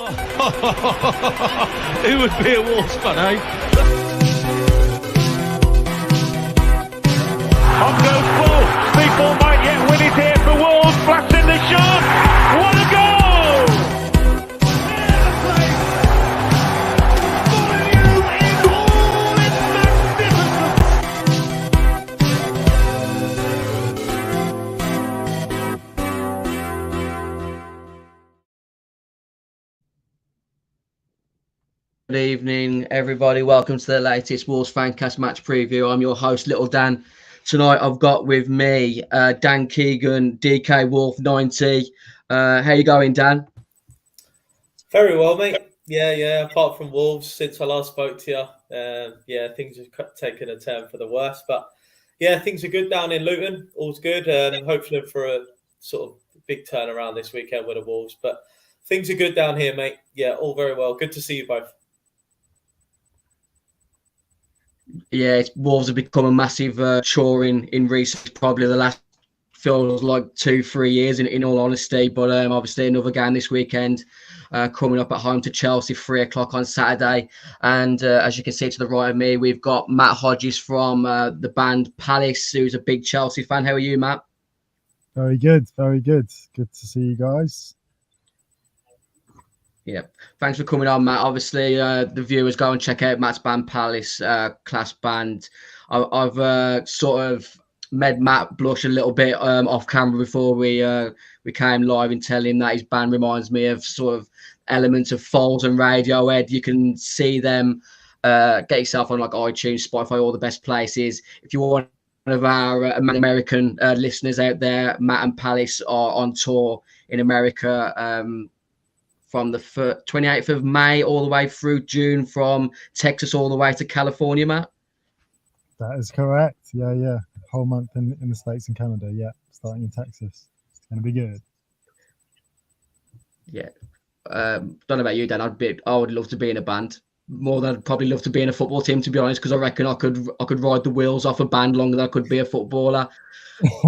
Who would be a Wolves fan, eh? On goes ball. Speedball might yet win it here for Wolves. Blasting the shot. What a goal! Good evening, everybody. Welcome to the latest Wolves Fancast match preview. I'm your host, Little Dan. Tonight, I've got with me Dan Keegan, DK Wolf 90. How you going, Dan? Very well, mate. Yeah. Apart from Wolves, since I last spoke to you, things have taken a turn for the worse. But yeah, things are good down in Luton. All's good. Hopefully for a sort of big turnaround this weekend with the Wolves. But things are good down here, mate. Yeah, all very well. Good to see you both. Yeah, Wolves have become a massive chore in recent, probably the last feels like 2-3 years in all honesty. But obviously another game this weekend coming up at home to Chelsea, 3:00 on Saturday. And as you can see to the right of me, we've got Matt Hodges from the band Palace, who's a big Chelsea fan. How are you, Matt? Very good. Good to see you guys. Yeah, thanks for coming on, Matt. Obviously, the viewers go and check out Matt's band Palace, class band. I've sort of made Matt blush a little bit off camera before we came live and tell him that his band reminds me of sort of elements of Foles and Radiohead. You can see them. Get yourself on like iTunes, Spotify, all the best places. If you want one of our American listeners out there, Matt and Palace are on tour in America. From the 28th of May all the way through June, from Texas all the way to California, Matt? That is correct. Yeah. Whole month in the States and Canada. Yeah, starting in Texas. It's going to be good. Yeah. Don't know about you, Dan. I would love to be in a band more than I'd probably love to be in a football team, to be honest, because I reckon I could ride the wheels off a band longer than I could be a footballer. It's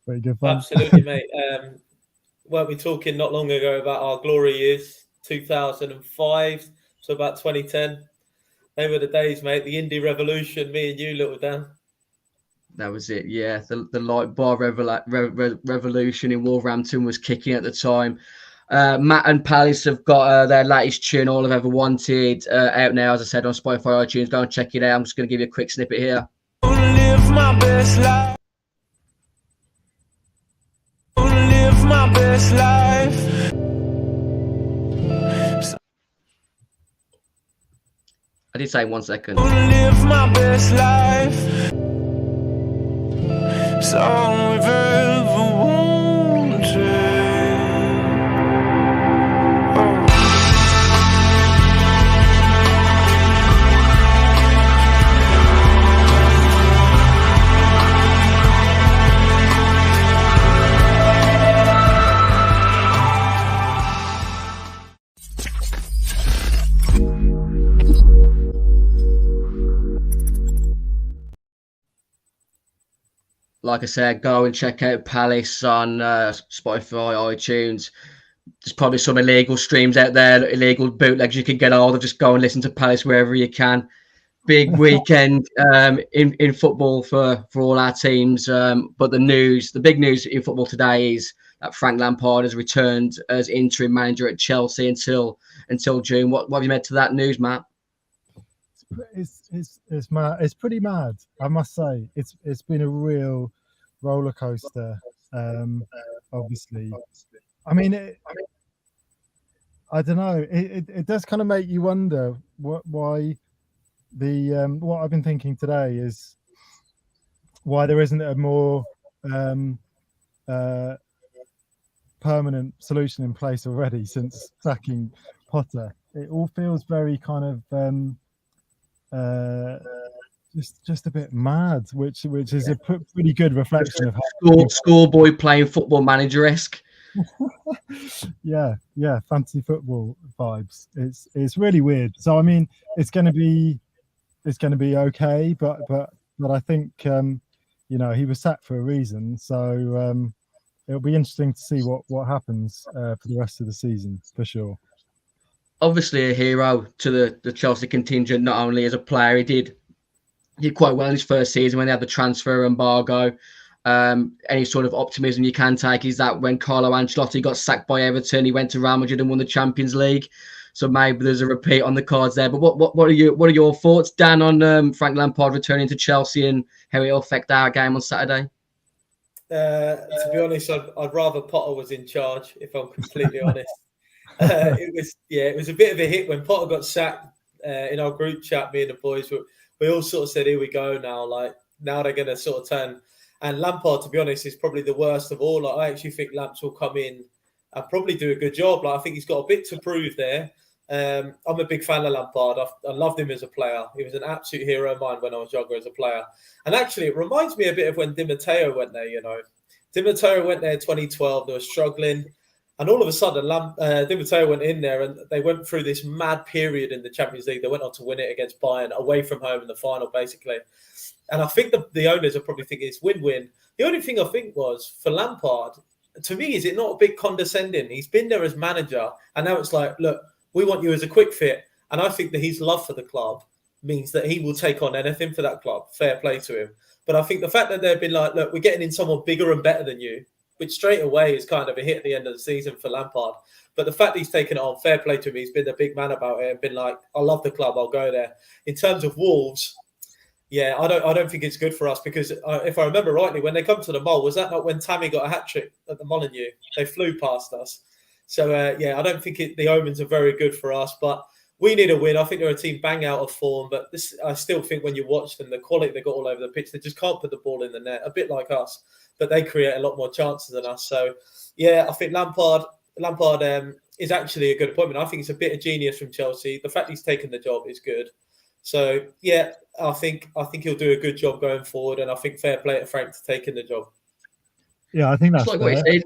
pretty good fun. Absolutely, mate. Weren't we talking not long ago about our glory years, 2005 to about 2010? They were the days, mate. The indie revolution, me and you, Little Dan. That was it, yeah. The light bar revolution in Wolverhampton was kicking at the time. Matt and Palace have got their latest tune, All I've Ever Wanted, out now, as I said, on Spotify, iTunes. Go and check it out. I'm just going to give you a quick snippet here. Live my best life. Live my best life. I did say 1 second. Live my best life. It's all we've ever wanted. Like I said, go and check out Palace on Spotify, iTunes. There's probably some illegal streams out there, illegal bootlegs you can get hold of. Just go and listen to Palace wherever you can. Big weekend in football for all our teams. But the big news in football today is that Frank Lampard has returned as interim manager at Chelsea until June. What have you made to that news, Matt? It's mad. It's pretty mad, I must say. It's been a real roller coaster. Obviously, I mean, I don't know. It does kind of make you wonder why what I've been thinking today is why there isn't a more permanent solution in place already since sacking Potter. It all feels very kind of just a bit mad, which is a pretty good reflection of how schoolboy playing Football Manager-esque. yeah, fantasy football vibes. It's really weird. So I mean, it's going to be okay, but I think he was sacked for a reason. So it'll be interesting to see what happens for the rest of the season for sure. Obviously, a hero to the Chelsea contingent. Not only as a player, he did quite well in his first season when they had the transfer embargo. Any sort of optimism you can take is that when Carlo Ancelotti got sacked by Everton, he went to Real Madrid and won the Champions League. So maybe there's a repeat on the cards there. But what are your thoughts, Dan, on Frank Lampard returning to Chelsea and how it'll affect our game on Saturday? To be honest, I'd rather Potter was in charge, if I'm completely honest. It was a bit of a hit when Potter got sacked. In our group chat, me and the boys, we all sort of said, "Here we go now." Like now they're going to sort of turn. And Lampard, to be honest, is probably the worst of all. Like, I actually think Lamps will come in and probably do a good job. Like I think he's got a bit to prove there. I'm a big fan of Lampard. I loved him as a player. He was an absolute hero of mine when I was younger as a player. And actually, it reminds me a bit of when Di Matteo went there, Di Matteo went there in 2012. They were struggling. And all of a sudden, Di Matteo went in there and they went through this mad period in the Champions League. They went on to win it against Bayern away from home in the final, basically. And I think the owners are probably thinking it's win-win. The only thing I think was, for Lampard, to me, is it not a bit condescending? He's been there as manager, and now it's like, look, we want you as a quick fit. And I think that his love for the club means that he will take on anything for that club. Fair play to him. But I think the fact that they've been like, look, we're getting in someone bigger and better than you, which straight away is kind of a hit at the end of the season for Lampard. But the fact that he's taken it on, fair play to him. He's been a big man about it and been like, I love the club, I'll go there. In terms of Wolves, yeah, I don't think it's good for us because if I remember rightly, when they come to the Mole, was that not when Tammy got a hat-trick at the Molineux? They flew past us. So, I don't think the omens are very good for us, but we need a win. I think they're a team bang out of form, but I still think when you watch them, the quality they got all over the pitch, they just can't put the ball in the net, a bit like us, but they create a lot more chances than us. So, yeah, I think Lampard is actually a good appointment. I think it's a bit of genius from Chelsea. The fact he's taken the job is good. So, yeah, I think he'll do a good job going forward, and I think fair play to Frank for taking the job. Yeah, I think that's like fair. what you said.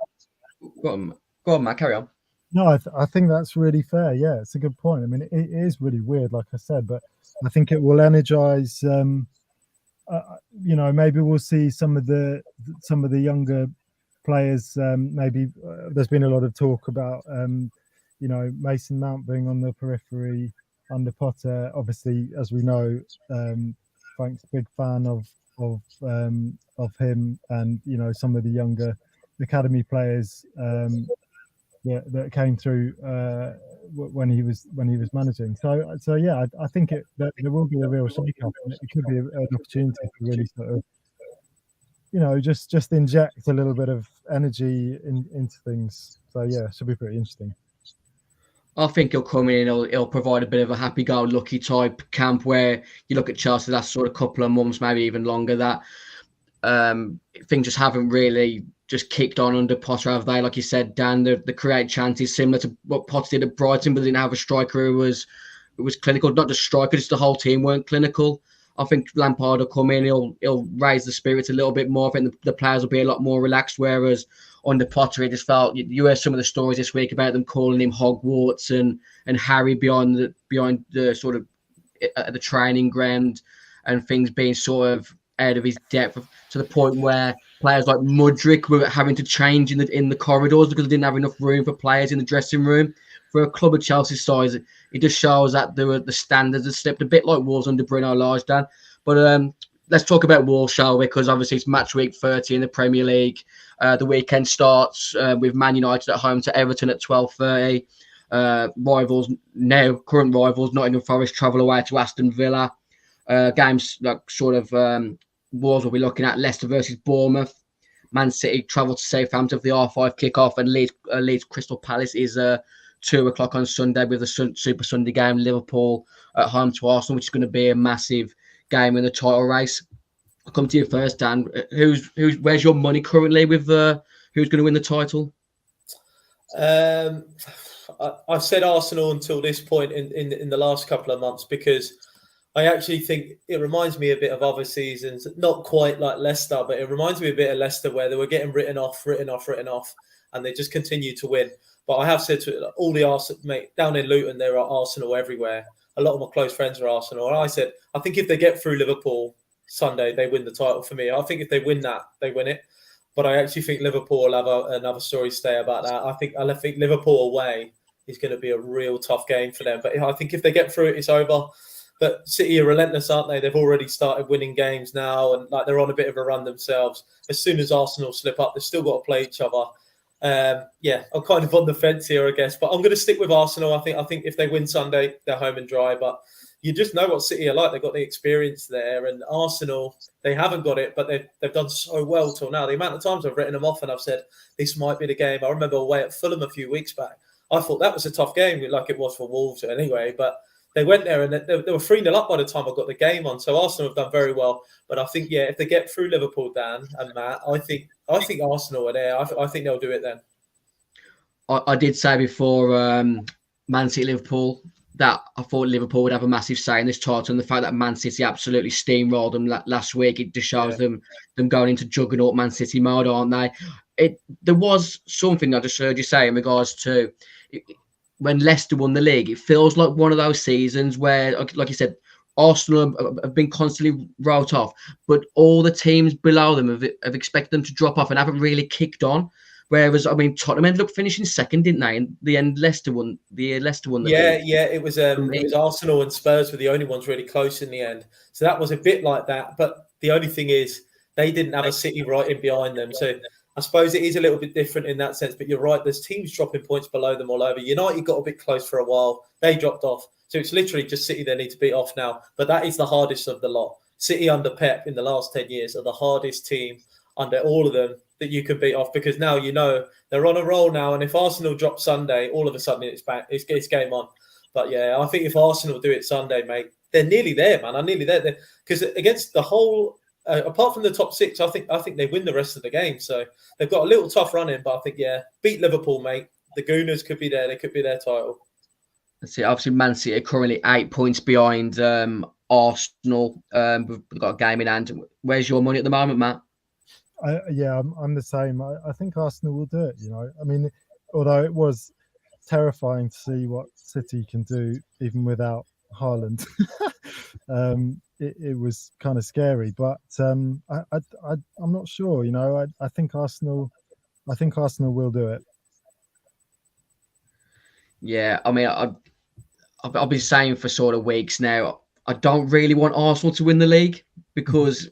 Go on, Matt, carry on. No, I think that's really fair. Yeah, it's a good point. I mean, it is really weird, like I said, but I think it will energize. Maybe we'll see some of the younger players. Maybe there's been a lot of talk about, Mason Mount being on the periphery under Potter. Obviously, as we know, Frank's a big fan of him, and some of the younger academy players. That came through when he was managing. So yeah, I think that there will be a real shake-up, and it could be an opportunity to really sort of, just inject a little bit of energy into things. So yeah, it should be pretty interesting. I think he'll come in and he'll provide a bit of a happy-go-lucky type camp where you look at Chelsea, that's sort of couple of months, maybe even longer, that things just haven't really just kicked on under Potter, have they? Like you said, Dan, the create chances similar to what Potter did at Brighton, but they didn't have a striker who was clinical. Not just striker, just the whole team weren't clinical. I think Lampard will come in, he'll raise the spirits a little bit more. I think the players will be a lot more relaxed, whereas under Potter, it just felt, you heard some of the stories this week about them calling him Hogwarts and Harry beyond the sort of the training ground, and things being sort of out of his depth to the point where players like Mudryk were having to change in the corridors because they didn't have enough room for players in the dressing room. For a club of Chelsea's size, it just shows that the standards have slipped a bit like Wolves under Bruno Lage, Dan. But let's talk about Wolves, shall we? Because obviously it's match week 30 in the Premier League. The weekend starts with Man United at home to Everton at 12:30. Current rivals, Nottingham Forest, travel away to Aston Villa. Games like sort of Wolves will be looking at Leicester versus Bournemouth. Man City travel to Southampton for the R5 kickoff, and Leeds Crystal Palace is 2 o'clock on Sunday with a Super Sunday game. Liverpool at home to Arsenal, which is going to be a massive game in the title race. I'll come to you first, Dan. Where's your money currently with who's going to win the title? I've said Arsenal until this point in the last couple of months, because I actually think it reminds me a bit of other seasons, not quite like Leicester, but it reminds me a bit of Leicester where they were getting written off, and they just continue to win. But I have said to all the Arsenal, mate, down in Luton, there are Arsenal everywhere. A lot of my close friends are Arsenal. And I said, I think if they get through Liverpool Sunday, they win the title for me. I think if they win that, they win it. But I actually think Liverpool will have another story to say about that. I think Liverpool away is going to be a real tough game for them. But I think if they get through it, it's over. But City are relentless, aren't they? They've already started winning games now, and like they're on a bit of a run themselves. As soon as Arsenal slip up, they've still got to play each other. I'm kind of on the fence here, I guess. But I'm going to stick with Arsenal. I think if they win Sunday, they're home and dry. But you just know what City are like. They've got the experience there. And Arsenal, they haven't got it, but they've done so well till now. The amount of times I've written them off and I've said, this might be the game. I remember away at Fulham a few weeks back. I thought that was a tough game, like it was for Wolves anyway. But they went there and they were 3-0 up by the time I got the game on. So Arsenal have done very well. But I think, if they get through Liverpool, Dan and Matt, I think Arsenal are there. I think they'll do it then. I did say before Man City Liverpool that I thought Liverpool would have a massive say in this title, and the fact that Man City absolutely steamrolled them last week, it just shows them going into juggernaut Man City mode, aren't they? There was something I just heard you say in regards to when Leicester won the league. It feels like one of those seasons where, like you said, Arsenal have been constantly wrote off, but all the teams below them have expected them to drop off and haven't really kicked on. Whereas, I mean, Tottenham ended up finishing second, didn't they? In the end, Leicester won the league. It was Arsenal and Spurs were the only ones really close in the end. So that was a bit like that. But the only thing is, they didn't have a City right in behind them. So I suppose it is a little bit different in that sense. But you're right, there's teams dropping points below them all over. United got a bit close for a while. They dropped off. So it's literally just City they need to beat off now. But that is the hardest of the lot. City under Pep in the last 10 years are the hardest team under all of them that you can beat off, because now you know they're on a roll now. And if Arsenal drop Sunday, all of a sudden it's back. It's game on. But I think if Arsenal do it Sunday, mate, they're nearly there, man. I'm nearly there. Because against the whole, apart from the top six, I think they win the rest of the game. So they've got a little tough running, but I think beat Liverpool, mate. The Gooners could be there. They could be their title. Let's see. Obviously, Man City are currently 8 points behind Arsenal. We've got a game in hand. Where's your money at the moment, Matt? I'm the same. I think Arsenal will do it. I mean, although it was terrifying to see what City can do even without Haaland, it was kind of scary. But I'm not sure. I think Arsenal will do it. Yeah, I mean, I've been saying for sort of weeks now, I don't really want Arsenal to win the league because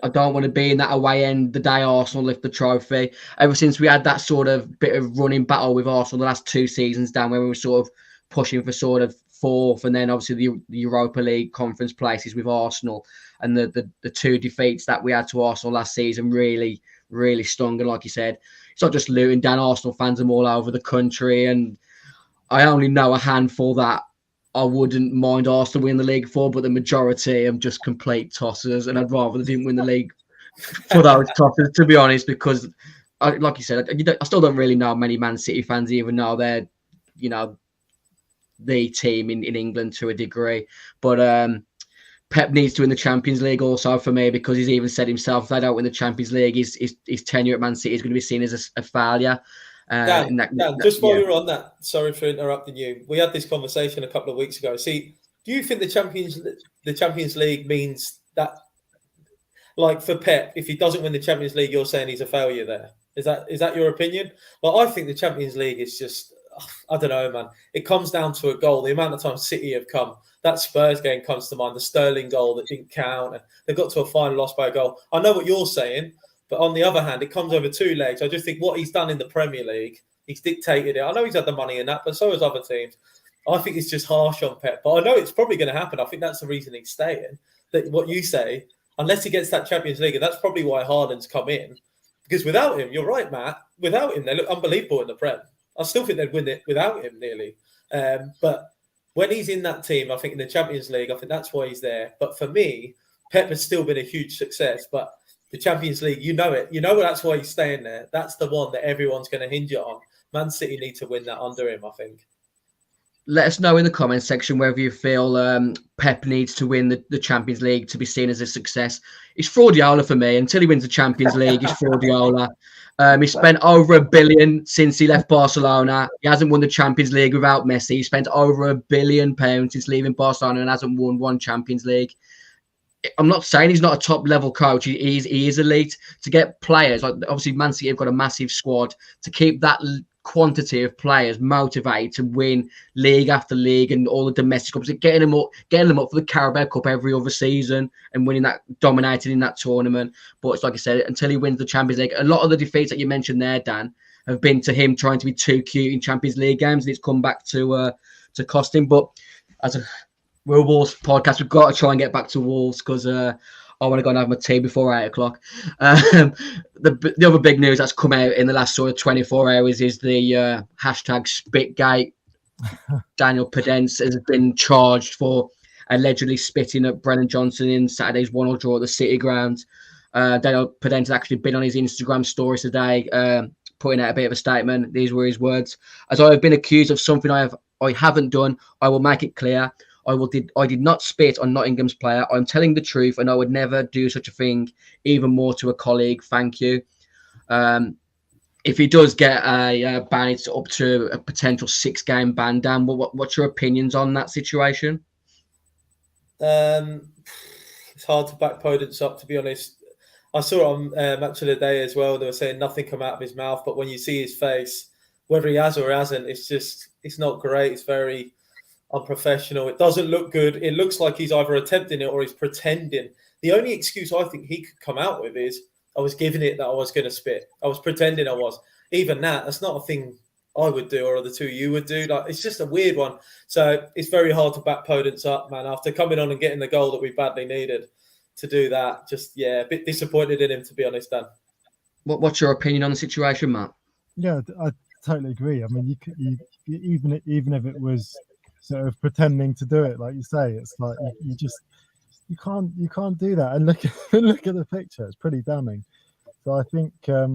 I don't want to be in that away end the day Arsenal lift the trophy. Ever since we had that sort of bit of running battle with Arsenal the last 2 seasons down, where we were sort of pushing for sort of 4th, and then obviously the Europa League conference places with Arsenal, and the 2 defeats that we had to Arsenal last season really, really stung. And like you said, it's not just Luton down. Arsenal fans are all over the country, and I only know a handful that I wouldn't mind Arsenal win the league for, but the majority are just complete tossers, and I'd rather they didn't win the league for those tossers, to be honest, because, like you said, I still don't really know many Man City fans, even though they're, the team in England to a degree. But Pep needs to win the Champions League also for me, because he's even said himself, if they don't win the Champions League, his tenure at Man City is going to be seen as a failure. Dan, just while you're on that, sorry for interrupting you. We had this conversation a couple of weeks ago. See, do you think the Champions League means that, like for Pep, if he doesn't win the Champions League, you're saying he's a failure there? Is that your opinion? Well, I think the Champions League is just, I don't know, man. It comes down to a goal. The amount of times City have come, that Spurs game comes to mind, the Sterling goal that didn't count, and they got to a final loss by a goal. I know what you're saying. But on the other hand, it comes over 2 legs. I just think what he's done in the Premier League, he's dictated it. I know he's had the money in that, but so has other teams. I think it's just harsh on Pep. But I know it's probably going to happen. I think that's the reason he's staying. That what you say, unless he gets that Champions League, and that's probably why Haaland's come in. Because without him, you're right, Matt. Without him, they look unbelievable in the Prem. I still think they'd win it without him, nearly. But when he's in that team, I think in the Champions League, I think that's why he's there. But for me, Pep has still been a huge success. But the Champions League, you know it. You know that's why he's staying there. That's the one that everyone's going to hinge it on. Man City need to win that under him, I think. Let us know in the comments section whether you feel Pep needs to win the Champions League to be seen as a success. It's Fraudiola for me. Until he wins the Champions League, it's Fraudiola. He spent over £1 billion since he left Barcelona. He hasn't won the Champions League without Messi. He spent over £1 billion since leaving Barcelona and hasn't won 1 Champions League. I'm not saying he's not a top level coach. He is elite. To get players like obviously Man City have got a massive squad, to keep that quantity of players motivated to win league after league and all the domestic cups, getting them up for the Carabao Cup every other season and winning that, dominating in that tournament. But it's like I said, until he wins the Champions League, a lot of the defeats that you mentioned there, Dan, have been to him trying to be too cute in Champions League games, and it's come back to cost him. But we're a Wolves podcast, we've got to try and get back to Wolves because I want to go and have my tea before 8 o'clock. The other big news that's come out in the last sort of 24 hours is the hashtag Spitgate. Daniel Padence has been charged for allegedly spitting at Brennan Johnson in Saturday's 1-1 draw at the City Ground. Daniel Padence has actually been on his Instagram story today, putting out a bit of a statement. These were his words: "As I have been accused of something I haven't done, I will make it clear. I did not spit on Nottingham's player. I'm telling the truth, and I would never do such a thing, even more to a colleague. Thank you." If he does get a ban, it's up to a potential 6-game ban. Dan, what's your opinions on that situation? It's hard to back Podence up, to be honest. I saw it on Match of the Day as well. They were saying nothing come out of his mouth, but when you see his face, whether he has or hasn't, it's not great. It's very unprofessional. It doesn't look good. It looks like he's either attempting it or he's pretending. The only excuse I think he could come out with is, I was giving it that I was going to spit. I was pretending I was. Even that's not a thing I would do or the two of you would do. Like, it's just a weird one. So it's very hard to back Podence up, man, after coming on and getting the goal that we badly needed to do that. Just, a bit disappointed in him, to be honest, Dan. What's your opinion on the situation, Matt? Yeah, I totally agree. I mean, you even if it was sort of pretending to do it, like you say, it's like you can't do that. And look at the picture; it's pretty damning. So I think it's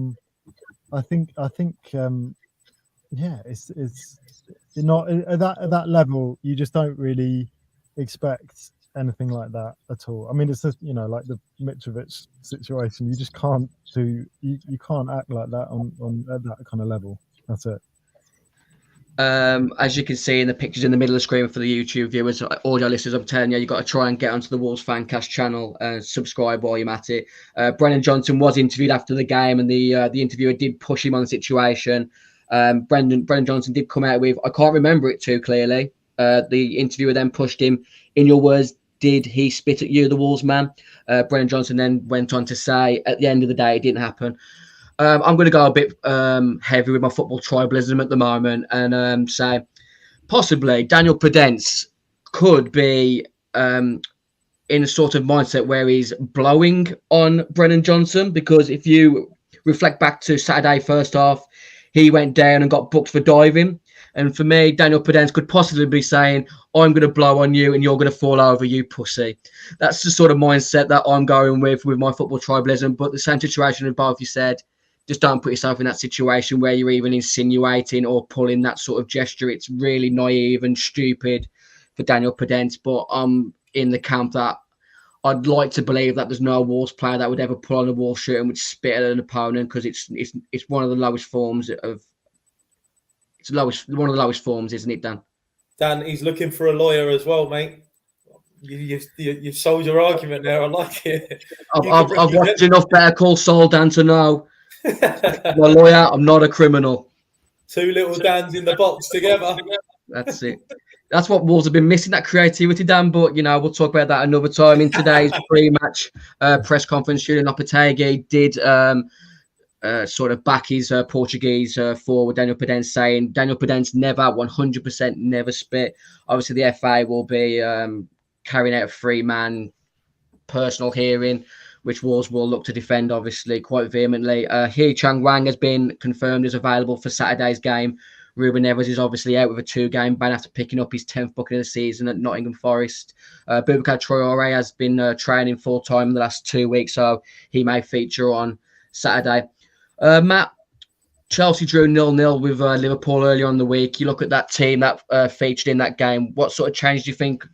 not at that level. You just don't really expect anything like that at all. I mean, it's just, like the Mitrovic situation. You just can't you can't act like that on at that kind of level. That's it. As you can see in the pictures in the middle of the screen for the YouTube viewers, audio listeners, I'm telling you, you've got to try and get onto the Wolves Fancast channel and subscribe while you're at it. Brennan Johnson was interviewed after the game, and the interviewer did push him on the situation. Brennan Johnson did come out with, "I can't remember it too clearly." The interviewer then pushed him, "In your words, did he spit at you, the Wolves man?" Brennan Johnson then went on to say, "At the end of the day, it didn't happen." I'm going to go a bit heavy with my football tribalism at the moment and say possibly Daniel Padence could be in a sort of mindset where he's blowing on Brennan Johnson, because if you reflect back to Saturday first half, he went down and got booked for diving. And for me, Daniel Padence could possibly be saying, "I'm going to blow on you and you're going to fall over, you pussy." That's the sort of mindset that I'm going with my football tribalism. But the same situation as both you said, just don't put yourself in that situation where you're even insinuating or pulling that sort of gesture. It's really naive and stupid for Daniel Padence. But I'm in the camp that I'd like to believe that there's no Wolves player that would ever pull on a Wolves shirt and would spit at an opponent, because it's one of the lowest forms of one of the lowest forms, isn't it, Dan? Dan, he's looking for a lawyer as well, mate. You sold your argument there. I like it. I've watched enough Better Call Saul, Dan, to know I'm a lawyer. I'm not a criminal. Two little Dans in the box together. That's it. That's what Wolves have been missing, that creativity, Dan. But, we'll talk about that another time. In today's pre-match press conference, Julen Lopetegui did sort of back his Portuguese forward, Daniel Padence, saying Daniel Padence never, 100% never spit. Obviously, the FA will be carrying out a 3-man personal hearing, which Wolves will look to defend, obviously, quite vehemently. Hee Chang-Wang has been confirmed as available for Saturday's game. Ruben Neves is obviously out with a 2-game ban after picking up his 10th booking of the season at Nottingham Forest. Boubacar Traoré has been training full-time in the last 2 weeks, so he may feature on Saturday. Matt, Chelsea drew 0-0 with Liverpool earlier on the week. You look at that team that featured in that game. What sort of change do you think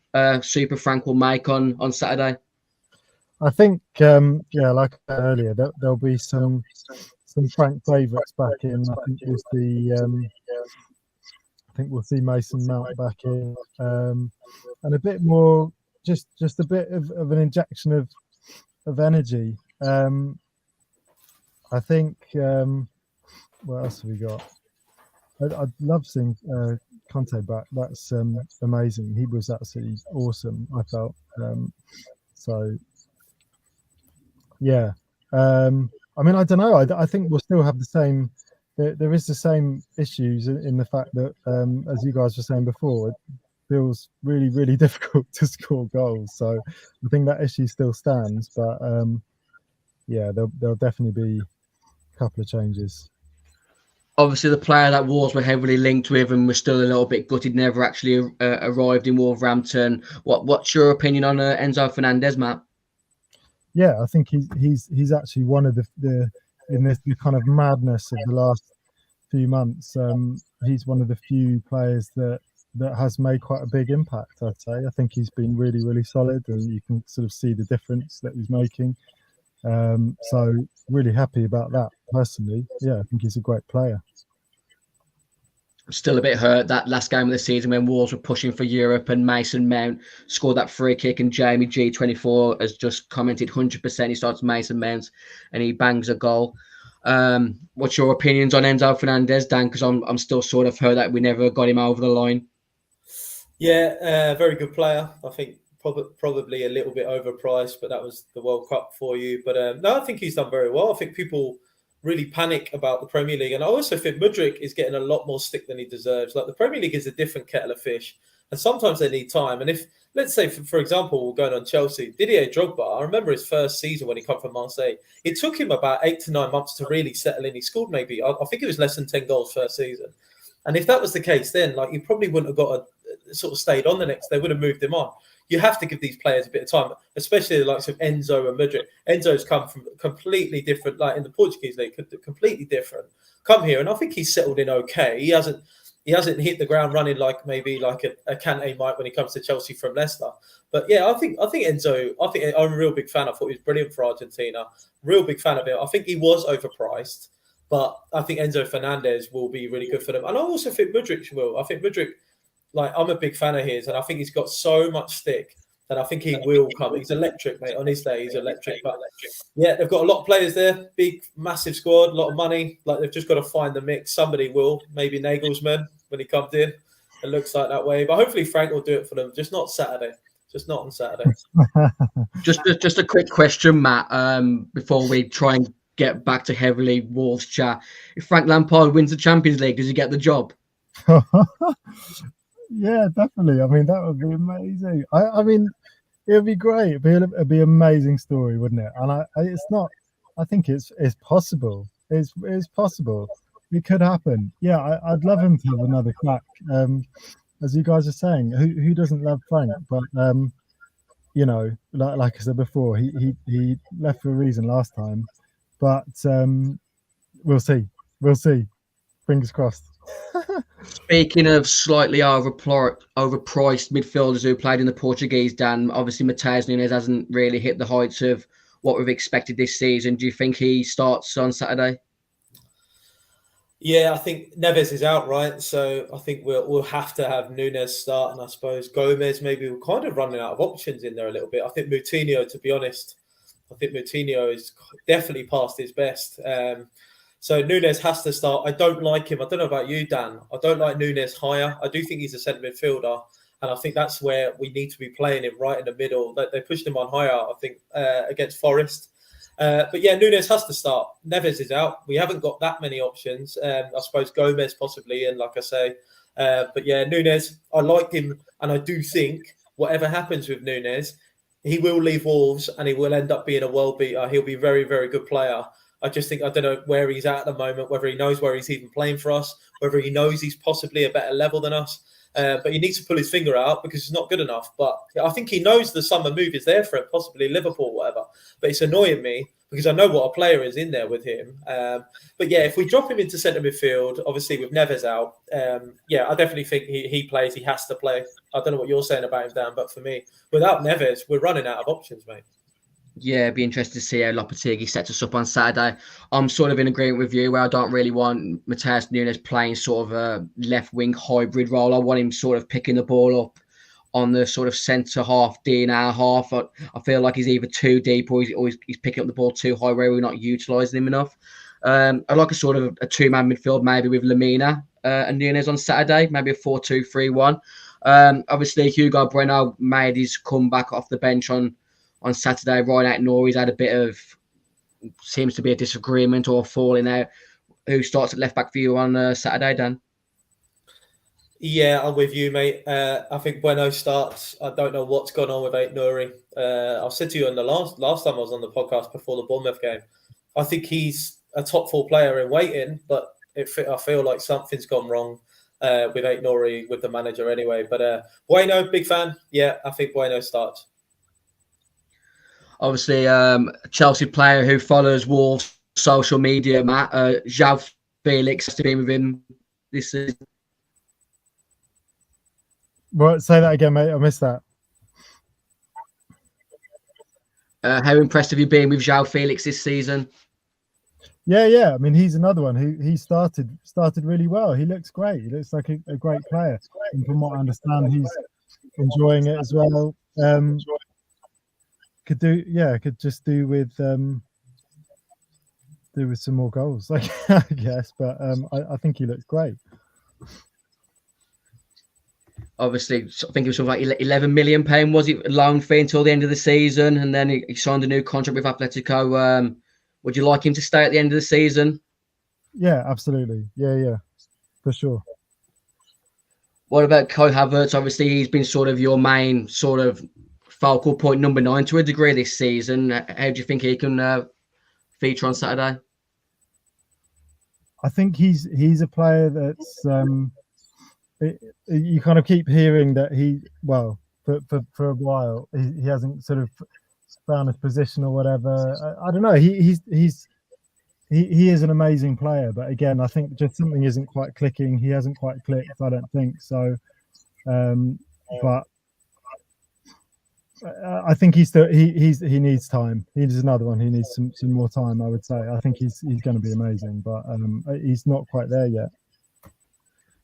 Super Frank will make on Saturday? I think, like I said earlier, there'll be some Frank favourites back in. I think we'll see Mason Mount back in, and a bit more just a bit of an injection of energy. I think what else have we got? I'd love seeing Conte back. That's amazing. He was absolutely awesome, I felt. So yeah, I mean, I don't know. I think we'll still have the same. There is the same issues in the fact that, as you guys were saying before, it feels really, really difficult to score goals. So I think that issue still stands. But yeah, there'll definitely be a couple of changes. Obviously, the player that Wolves were heavily linked with and was still a little bit gutted, never actually arrived in Wolverhampton. What's your opinion on Enzo Fernandez, Matt? Yeah, I think he's actually one of the in this kind of madness of the last few months. He's one of the few players that has made quite a big impact, I'd say. I think he's been really, really solid, and you can sort of see the difference that he's making. So really happy about that personally. Yeah, I think he's a great player. I'm still a bit hurt that last game of the season when Wolves were pushing for Europe and Mason Mount scored that free kick, and Jamie G24 has just commented 100% he starts Mason Mount and he bangs a goal. What's your opinions on Enzo Fernandez, Dan? Because I'm still sort of hurt that we never got him over the line. Yeah, very good player. I think probably a little bit overpriced, but that was the World Cup for you. But no, I think he's done very well. I think people really panic about the Premier League, and I also think Mudryk is getting a lot more stick than he deserves. Like, the Premier League is a different kettle of fish, and sometimes they need time. And if, let's say, for example, we're going on Chelsea, Didier Drogba, I remember his first season when he came from Marseille, it took him about 8 to 9 months to really settle in. He scored maybe, I think it was less than 10 goals first season. And if that was the case, then like, you probably wouldn't have got sort of stayed on the next. They would have moved him on. You have to give these players a bit of time, especially the likes of Enzo and Mudryk. Enzo's come from completely different, like in the Portuguese league, completely different. Come here, and I think he's settled in okay. He hasn't hit the ground running like maybe like a Kante might when he comes to Chelsea from Leicester. But yeah, I think Enzo. I'm a real big fan. I thought he was brilliant for Argentina. Real big fan of him. I think he was overpriced, but I think Enzo Fernandez will be really good for them, and I also think Mudryk will. I think Mudryk. Like, I'm a big fan of his, and I think he's got so much stick that I think he will come. He's electric, mate. On his day, he's electric. But yeah, they've got a lot of players there. Big, massive squad, a lot of money. Like, they've just got to find the mix. Somebody will. Maybe Nagelsmann when he comes in. It looks like that way. But hopefully Frank will do it for them. Just not Saturday. Just not on Saturday. Just a quick question, Matt, before we try and get back to heavily Wolves chat. If Frank Lampard wins the Champions League, does he get the job? Yeah, definitely. I mean, that would be amazing. I mean, it would be great. It'd be an amazing story, wouldn't it? And it's not. I think it's possible. It's possible. It could happen. Yeah, I'd love him to have another crack. As you guys are saying, who doesn't love Frank? But you know, like I said before, he left for a reason last time. But we'll see. Fingers crossed. Speaking of slightly overpriced midfielders who played in the Portuguese, Dan, obviously Matthias Nunes hasn't really hit the heights of what we've expected this season. Do you think he starts on Saturday? Yeah, I think Neves is out, right? So I think we'll have to have Nunes start, and I suppose Gomez maybe we're kind of running out of options in there a little bit. I think Moutinho, to be honest, is definitely past his best. So Nunes has to start. I don't like him. I don't know about you, Dan. I don't like Nunes higher. I do think he's a centre midfielder, and I think that's where we need to be playing him, right in the middle. They pushed him on higher, I think, against Forest. But yeah, Nunes has to start. Neves is out. We haven't got that many options. I suppose Gomez possibly, and like I say. But yeah, Nunes, I like him, and I do think whatever happens with Nunes, he will leave Wolves, and he will end up being a world beater. He'll be a very, very good player. I just think, I don't know where he's at the moment, whether he knows where he's even playing for us, whether he knows he's possibly a better level than us. But he needs to pull his finger out because he's not good enough. But I think he knows the summer move is there for him, possibly Liverpool, whatever. But it's annoying me because I know what a player is in there with him. But yeah, if we drop him into centre midfield, obviously with Neves out, yeah, I definitely think he plays. He has to play. I don't know what you're saying about him, Dan, but for me, without Neves, we're running out of options, mate. Yeah, it'd be interesting to see how Lopetegui sets us up on Saturday. I'm sort of in agreement with you where I don't really want Matthias Nunes playing sort of a left-wing hybrid role. I want him sort of picking the ball up on the sort of centre half, DNR half. I feel like he's either too deep or he's picking up the ball too high where we're not utilising him enough. I'd like a sort of a two-man midfield, maybe with Lamina and Nunes on Saturday, maybe a 4-2-3-1. Obviously, Hugo Bueno made his comeback off the bench on Saturday. Ryan Aït-Nouri's had a bit of, seems to be a disagreement or falling out. Who starts at left back for you on Saturday, Dan? Yeah, I'm with you, mate. I think Bueno starts. I don't know what's gone on with Aït-Nouri. I said to you on the last time I was on the podcast before the Bournemouth game, I think he's a top 4 player in waiting, but I feel like something's gone wrong with Aït-Nouri, with the manager anyway. But Bueno, big fan. Yeah, I think Bueno starts. Obviously, a Chelsea player who follows Wolves' social media, Matt, João Felix has to be with him this season. What? Say that again, mate. I missed that. How impressed have you been with João Felix this season? Yeah. I mean, he's another one who he started really well. He looks great. He looks like a great player. And from what I understand, he's enjoying it as well. Could just do with some more goals, I guess. But I think he looks great. Obviously, I think it was something like £11 million, was it, loan fee until the end of the season, and then he signed a new contract with Atletico. Would you like him to stay at the end of the season? Yeah, absolutely. Yeah, for sure. What about Kai Havertz? Obviously, he's been sort of your main sort of focal point, number 9 to a degree this season. How do you think he can feature on Saturday? I think he's a player that's you kind of keep hearing that for a while he hasn't sort of found his position or whatever. I don't know. He is an amazing player, but again, I think just something isn't quite clicking. He hasn't quite clicked, I don't think so. But I think he needs time. He needs another one. He needs some more time, I would say. I think he's going to be amazing, but he's not quite there yet.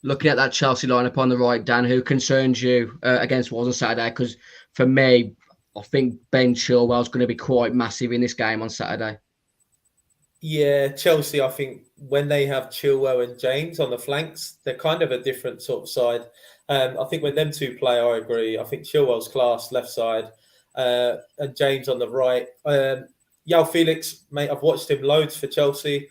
Looking at that Chelsea lineup on the right, Dan, who concerns you against Wolves on Saturday? Because for me, I think Ben Chilwell's going to be quite massive in this game on Saturday. Yeah, Chelsea, I think when they have Chilwell and James on the flanks, they're kind of a different sort of side. I think when them two play, I agree. I think Chilwell's class, left side, and James on the right. João Felix, mate, I've watched him loads for Chelsea.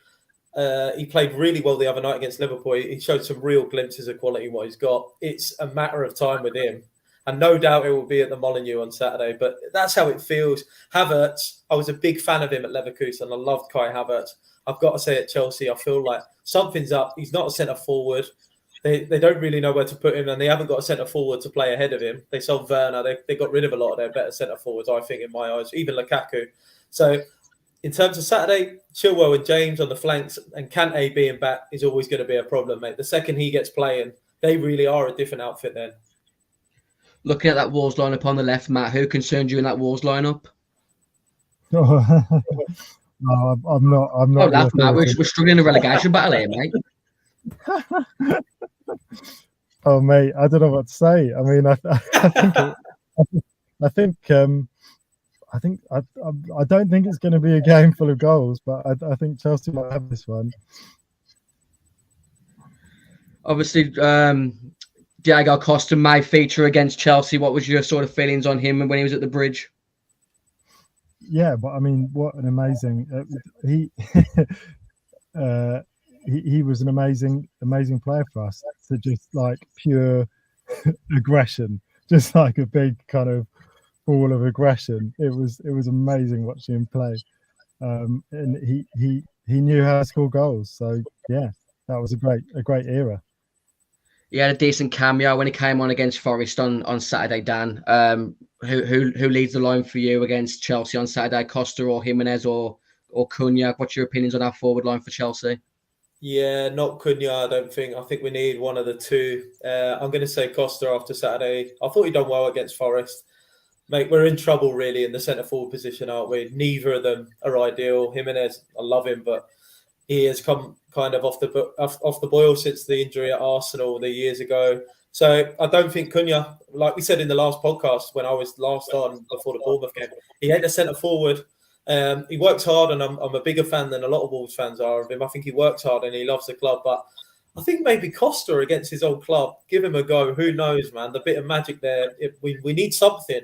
He played really well the other night against Liverpool. He showed some real glimpses of quality, what he's got. It's a matter of time with him. And no doubt it will be at the Molineux on Saturday, but that's how it feels. Havertz, I was a big fan of him at Leverkusen. I loved Kai Havertz. I've got to say at Chelsea, I feel like something's up. He's not a centre forward. They don't really know where to put him, and they haven't got a centre forward to play ahead of him. They sold Werner. They got rid of a lot of their better centre forwards, I think, in my eyes, even Lukaku. So in terms of Saturday, Chilwell and James on the flanks and Kante being back is always going to be a problem, mate. The second he gets playing, they really are a different outfit then. Looking at that Wolves lineup on the left, Matt, who concerned you in that Wolves lineup? No, I'm not. Don't laugh, Matt. We're struggling in a relegation battle here, mate. Oh, mate, I don't know what to say. I mean, I don't think it's going to be a game full of goals, but I think Chelsea might have this one. Obviously, Diego Costa may feature against Chelsea. What was your sort of feelings on him when he was at the Bridge? Yeah, but I mean, what an amazing he was an amazing player for us. So just like pure aggression, just like a big kind of ball of aggression. It was amazing watching him play, and he knew how to score goals. So yeah, that was a great era. He had a decent cameo when he came on against Forest on Saturday, Dan. Who leads the line for you against Chelsea on Saturday? Costa or Jimenez or Cunha? What's your opinions on our forward line for Chelsea? Yeah, not Cunha, I don't think. I think we need one of the two. I'm going to say Costa after Saturday. I thought he'd done well against Forest. Mate, we're in trouble really in the centre forward position, aren't we? Neither of them are ideal. Jimenez, I love him, but he has come kind of off the boil since the injury at Arsenal the years ago. So I don't think Cunha, like we said in the last podcast when I was last on before the Bournemouth game, he ain't a centre forward. He works hard, and I'm a bigger fan than a lot of Wolves fans are of him. I think he works hard and he loves the club. But I think maybe Costa against his old club, give him a go. Who knows, man? The bit of magic there. We need something.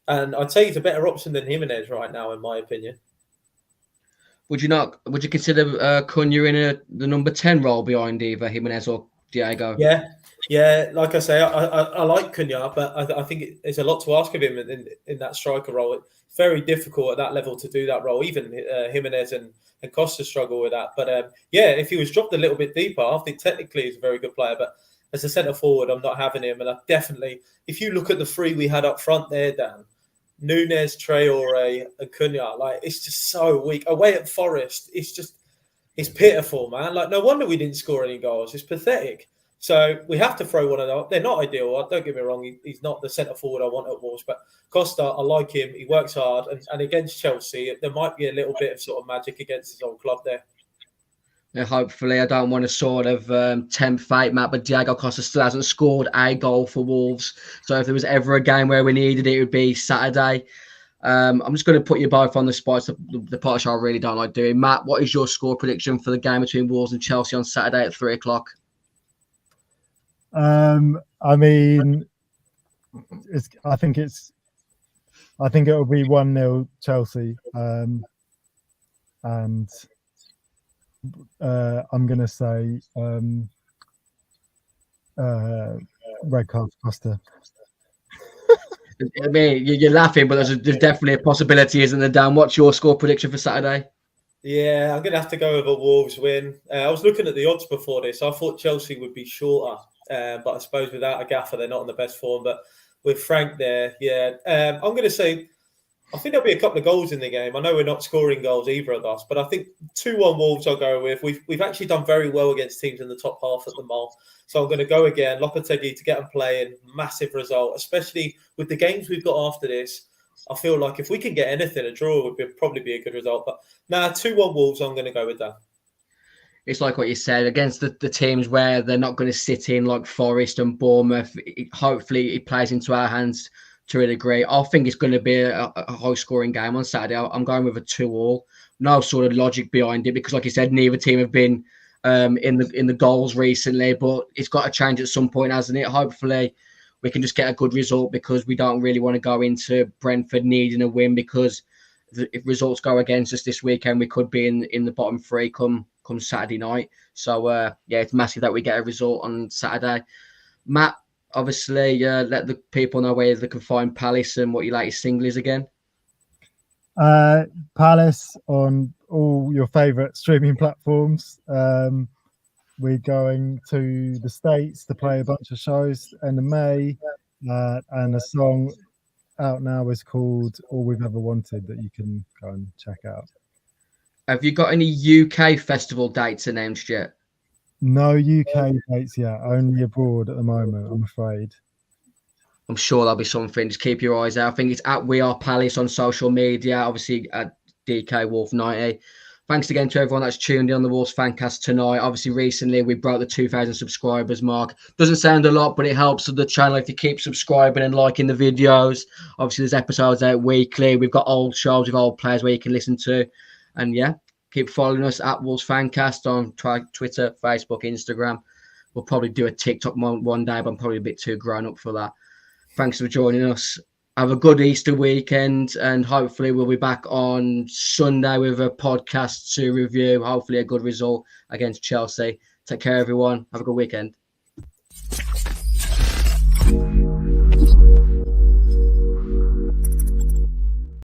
And I'd say he's a better option than Jimenez right now, in my opinion. Would you consider Cunha in the number 10 role behind either Jimenez or Diego? Yeah. Like I say, I like Cunha, but I think it's a lot to ask of him in that striker role. It's very difficult at that level to do that role. Even Jimenez and Costa struggle with that. But if he was dropped a little bit deeper, I think technically he's a very good player. But as a centre forward, I'm not having him. And I definitely, if you look at the three we had up front there, Dan, Nunes, Traore, and Cunha, like, it's just so weak. Away at Forest, it's pitiful, man. Like, no wonder we didn't score any goals. It's pathetic. So we have to throw one of them. They're not ideal. Don't get me wrong. He's not the centre forward I want at Wolves. But Costa, I like him. He works hard. And against Chelsea, there might be a little bit of sort of magic against his old club there. Yeah, hopefully, I don't want to sort of tempt fate, Matt, but Diego Costa still hasn't scored a goal for Wolves. So if there was ever a game where we needed it, it would be Saturday. I'm just going to put you both on the spot. The part which I really don't like doing. Matt, what is your score prediction for the game between Wolves and Chelsea on Saturday at 3:00? I mean, I think it will be 1-0 Chelsea, and I'm going to say red card for Costa. I mean, you're laughing, but there's definitely a possibility, isn't there, Dan? What's your score prediction for Saturday? Yeah, I'm going to have to go with a Wolves win. I was looking at the odds before this. I thought Chelsea would be shorter, but I suppose without a gaffer, they're not in the best form. But with Frank there, I'm going to say, I think there'll be a couple of goals in the game. I know we're not scoring goals, either of us, but I think 2-1 Wolves I'll go with. We've actually done very well against teams in the top half at the Mall. So I'm going to go again. Lopetegui to get them playing, massive result, especially with the games we've got after this. I feel like if we can get anything, a draw would probably be a good result. But now 2-1 Wolves, I'm going to go with that. It's like what you said, against the teams where they're not going to sit in like Forest and Bournemouth. Hopefully it plays into our hands to a degree. I think it's going to be a high-scoring game on Saturday. I'm going with a 2-2. No sort of logic behind it because, like you said, neither team have been in the goals recently, but it's got to change at some point, hasn't it? Hopefully we can just get a good result because we don't really want to go into Brentford needing a win because if results go against us this weekend, we could be in the bottom three come Saturday night. So, it's massive that we get a result on Saturday. Matt, obviously, let the people know where they can find Palace and what your latest single is again. Palace on all your favourite streaming platforms. We're going to the States to play a bunch of shows end of May, and a song out now is called All We've Ever Wanted that you can go and check out. Have you got any UK festival dates announced yet? No UK dates yet, only abroad at the moment, I'm afraid. I'm sure there'll be something. Just keep your eyes out. I think it's at We Are Palace on social media, obviously at DK Wolf 90. Thanks again to everyone that's tuned in on the Wolves Fancast tonight. Obviously, recently we broke the 2,000 subscribers mark. Doesn't sound a lot, but it helps the channel if you keep subscribing and liking the videos. Obviously, there's episodes out weekly. We've got old shows with old players where you can listen to. And keep following us at Wolves Fancast on Twitter, Facebook, Instagram. We'll probably do a TikTok one day, but I'm probably a bit too grown up for that. Thanks for joining us. Have a good Easter weekend, and hopefully we'll be back on Sunday with a podcast to review, hopefully a good result against Chelsea. Take care, everyone. Have a good weekend.